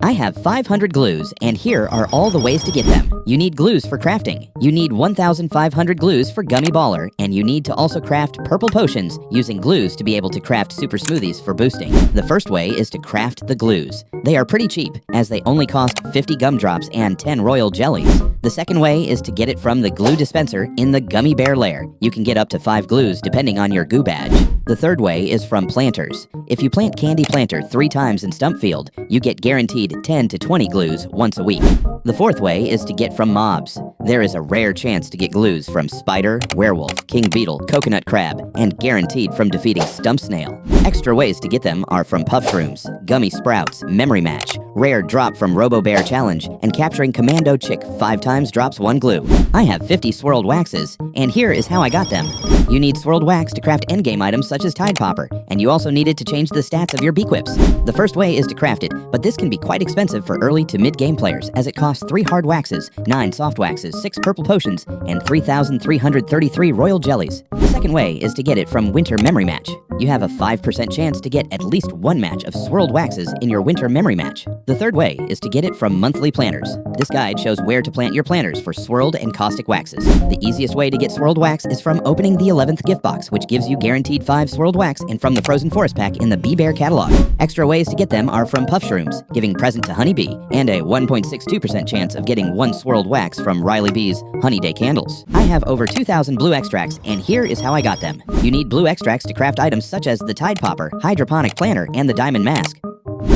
I have 500 glues, and here are all the ways to get them. You need glues for crafting. You need 1,500 glues for Gummy Baller, and you need to also craft purple potions using glues to be able to craft super smoothies for boosting. The first way is to craft the glues. They are pretty cheap, as they only cost 50 gumdrops and 10 royal jellies. The second way is to get it from the glue dispenser in the Gummy Bear lair. You can get up to 5 glues depending on your goo badge. The third way is from planters. If you plant Candy Planter 3 times in Stump Field, you get guaranteed 10 to 20 glues once a week. The fourth way is to get from mobs. There is a rare chance to get glues from Spider, Werewolf, King Beetle, Coconut Crab, and guaranteed from defeating Stump Snail. Extra ways to get them are from Puff Shrooms, Gummy Sprouts, Memory Match, Rare Drop from Robo Bear Challenge, and capturing Commando Chick 5 times drops 1 glue. I have 50 swirled waxes, and here is how I got them. You need swirled wax to craft endgame items such as Tide Popper, and you also need it to change the stats of your Bequips. The first way is to craft it, but this can be quite expensive for early to mid-game players, as it costs 3 hard waxes, 9 soft waxes, 6 purple potions, and 3,333 royal jellies. The second way is to get it from Winter Memory Match. You have a 5% chance to get at least 1 match of swirled waxes in your Winter Memory Match. The third way is to get it from Monthly Planters. This guide shows where to plant your planters for swirled and caustic waxes. The easiest way to get swirled wax is from opening the 11th gift box, which gives you guaranteed 5 swirled wax, and from the Frozen Forest pack in the Bee Bear catalog. Extra ways to get them are from Puff Shrooms, giving present to Honey Bee, and a 1.62% chance of getting 1 swirled wax from Riley Bee's Honey Day candles. I have over 2,000 blue extracts, and here is how I got them. You need blue extracts to craft items such as the Tide Popper, Hydroponic Planter, and the Diamond Mask.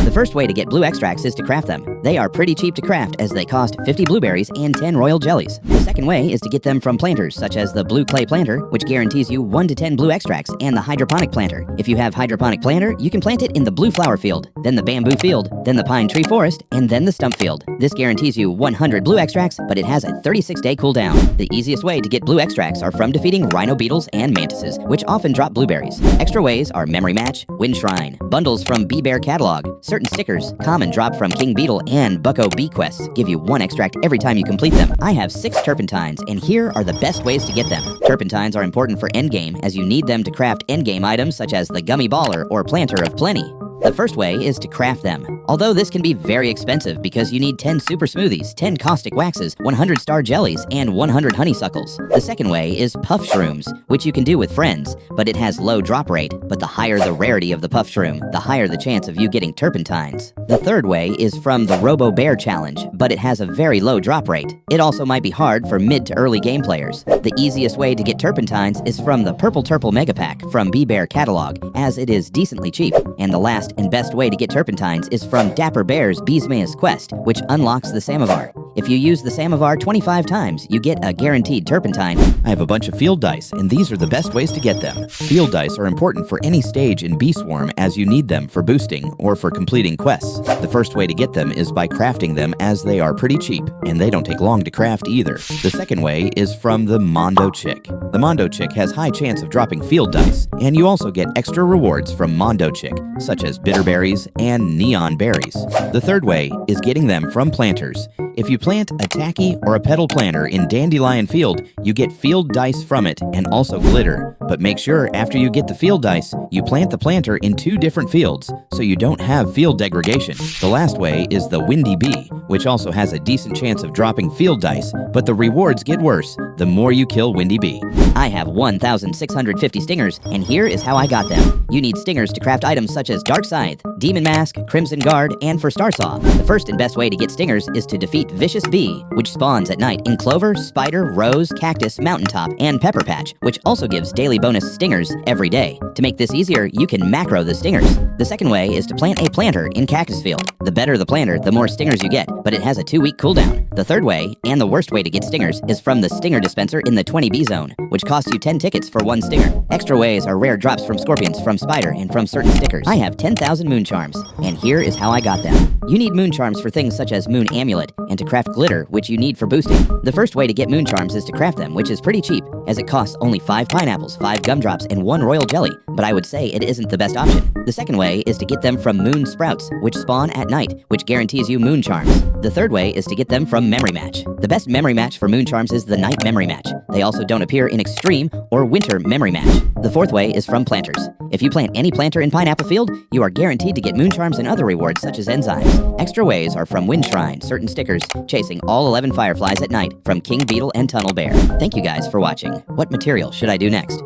The first way to get blue extracts is to craft them. They are pretty cheap to craft, as they cost 50 blueberries and 10 royal jellies. The second way is to get them from planters, such as the Blue Clay Planter, which guarantees you 1 to 10 blue extracts, and the Hydroponic Planter. If you have Hydroponic Planter, you can plant it in the Blue Flower Field, then the Bamboo Field, then the Pine Tree Forest, and then the Stump Field. This guarantees you 100 blue extracts, but it has a 36-day cooldown. The easiest way to get blue extracts are from defeating Rhino Beetles and Mantises, which often drop blueberries. Extra ways are Memory Match, Wind Shrine, bundles from Bee Bear Catalog, certain stickers, common drop from King Beetle, and Bucko Bee Quests give you 1 extract every time you complete them. I have 6 Turpentines, and here are the best ways to get them. Turpentines are important for endgame, as you need them to craft endgame items such as the Gummy Baller or Planter of Plenty. The first way is to craft them, although this can be very expensive because you need 10 super smoothies, 10 caustic waxes, 100 star jellies, and 100 honeysuckles. The second way is Puff Shrooms, which you can do with friends, but it has low drop rate, but the higher the rarity of the Puff Shroom, the higher the chance of you getting Turpentines. The third way is from the Robo Bear Challenge, but it has a very low drop rate. It also might be hard for mid to early game players. The easiest way to get Turpentines is from the Purple Turple Mega Pack from Bee Bear Catalog, as it is decently cheap. And the last and best way to get Turpentines is from Dapper Bear's Beesmay's Quest, which unlocks the Samovar. If you use the Samovar 25 times, you get a guaranteed Turpentine. I have a bunch of field dice, and these are the best ways to get them. Field dice are important for any stage in Bee Swarm, as you need them for boosting or for completing quests. The first way to get them is by crafting them, as they are pretty cheap, and they don't take long to craft either. The second way is from the Mondo Chick. The Mondo Chick has high chance of dropping field dice, and you also get extra rewards from Mondo Chick, such as bitter berries and neon berries. The third way is getting them from planters. If you plant a tacky or a petal planter in Dandelion Field, you get field dice from it and also glitter. But make sure after you get the field dice, you plant the planter in 2 different fields, so you don't have field degradation. The last way is the Windy Bee, which also has a decent chance of dropping field dice, but the rewards get worse the more you kill Windy Bee. I have 1,650 stingers, and here is how I got them. You need stingers to craft items such as Dark Scythe, Demon Mask, Crimson Guard, and for Starsaw. The first and best way to get stingers is to defeat Vicious Bee, which spawns at night in Clover, Spider, Rose, Cactus, Mountaintop, and Pepper Patch, which also gives daily bonus stingers every day. To make this easier, you can macro the stingers. The second way is to plant a planter in Cactus Field. The better the planter, the more stingers you get, but it has a 2-week cooldown. The third way, and the worst way to get stingers, is from the Stinger Dispenser in the 20B zone, which costs you 10 tickets for 1 stinger. Extra ways are rare drops from Scorpions, from Spider, and from certain stickers. I have 10,000 Moon Charms, and here is how I got them. You need Moon Charms for things such as Moon Amulet, and to craft glitter, which you need for boosting. The first way to get Moon Charms is to craft them, which is pretty cheap, as it costs only 5 pineapples, 5 gumdrops, and 1 royal jelly, but I would say it isn't the best option. The second way is to get them from Moon Sprouts, which spawn at night, which guarantees you Moon Charms. The third way is to get them from Memory Match. The best Memory Match for Moon Charms is the Night Memory Match. They also don't appear in Dream, or Winter Memory Match. The fourth way is from planters. If you plant any planter in Pineapple Field, you are guaranteed to get moon charms and other rewards such as enzymes. Extra ways are from Wind Shrine, certain stickers, chasing all 11 fireflies at night, from King Beetle and Tunnel Bear. Thank you guys for watching. What material should I do next?